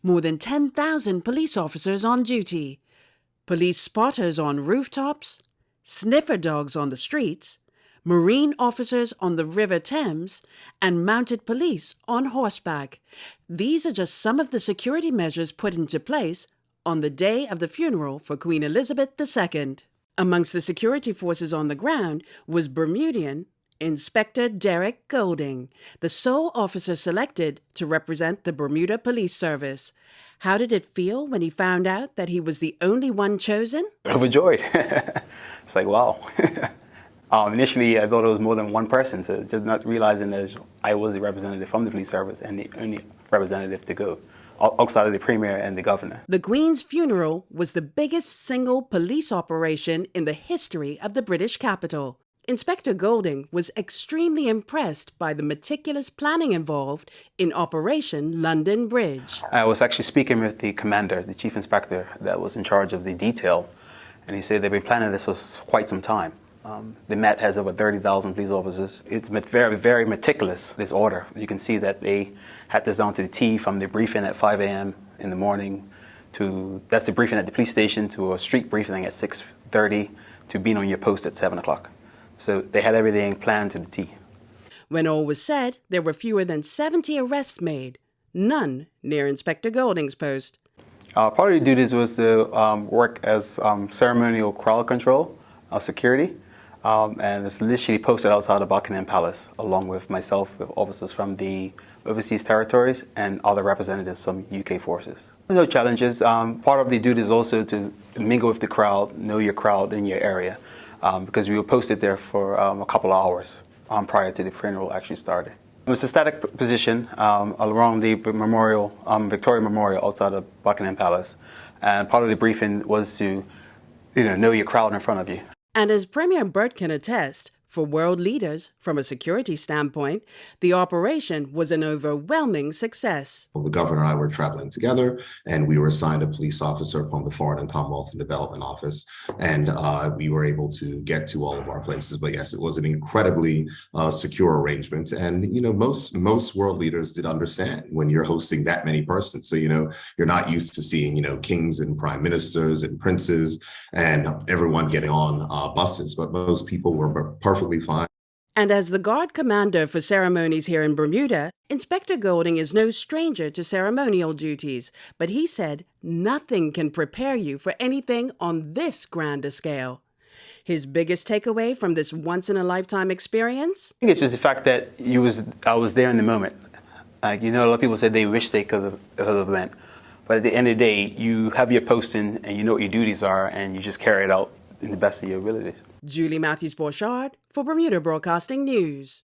more than 10,000 police officers on duty, police spotters on rooftops, sniffer dogs on the streets, marine officers on the River Thames, and mounted police on horseback. These are just some of the security measures put into place on the day of the funeral for Queen Elizabeth II. Amongst the security forces on the ground was Bermudian Inspector Derek Golding, the sole officer selected to represent the Bermuda Police Service. How did it feel when he found out that he was the only one chosen? Overjoyed. It's like, wow. Initially, I thought it was more than one person, so just not realizing that I was the representative from the police service and the only representative to go, outside of the Premier and the Governor. The Queen's funeral was the biggest single police operation in the history of the British capital. Inspector Golding was extremely impressed by the meticulous planning involved in Operation London Bridge. I was actually speaking with the commander, the chief inspector that was in charge of the detail, and he said they've been planning this for quite some time. The Met has over 30,000 police officers. It's very, very meticulous, this order. You can see that they had this down to the T, from the briefing at 5 a.m. in the morning to, that's the briefing at the police station, to a street briefing at 6:30 to being on your post at 7 o'clock. So they had everything planned to the T. When all was said, there were fewer than 70 arrests made, none near Inspector Golding's post. Part of the duties was to work as ceremonial crowd control, security, and it's literally posted outside of Buckingham Palace, along with myself, with officers from the overseas territories and other representatives from UK forces. No challenges. Part of the duty is also to mingle with the crowd, know your crowd in your area, because we were posted there for a couple of hours prior to the funeral actually starting. It was a static position around the memorial, Victoria Memorial outside of Buckingham Palace, and part of the briefing was to, know your crowd in front of you. And as Premier Burt can attest, for world leaders, from a security standpoint, the operation was an overwhelming success. The governor and I were traveling together, and we were assigned a police officer from the Foreign and Commonwealth and Development Office, and we were able to get to all of our places. But yes, it was an incredibly secure arrangement, and most world leaders did understand when you're hosting that many persons. So you're not used to seeing kings and prime ministers and princes and everyone getting on buses, but most people were perfectly fine. And as the guard commander for ceremonies here in Bermuda, Inspector Golding is no stranger to ceremonial duties, but he said nothing can prepare you for anything on this grander scale. His biggest takeaway from this once-in-a-lifetime experience? I think it's just the fact that I was there in the moment. A lot of people said they wish they could have went, but at the end of the day, you have your posting and you know what your duties are, and you just carry it out in the best of your abilities. Julie Matthews-Borchard for Bermuda Broadcasting News.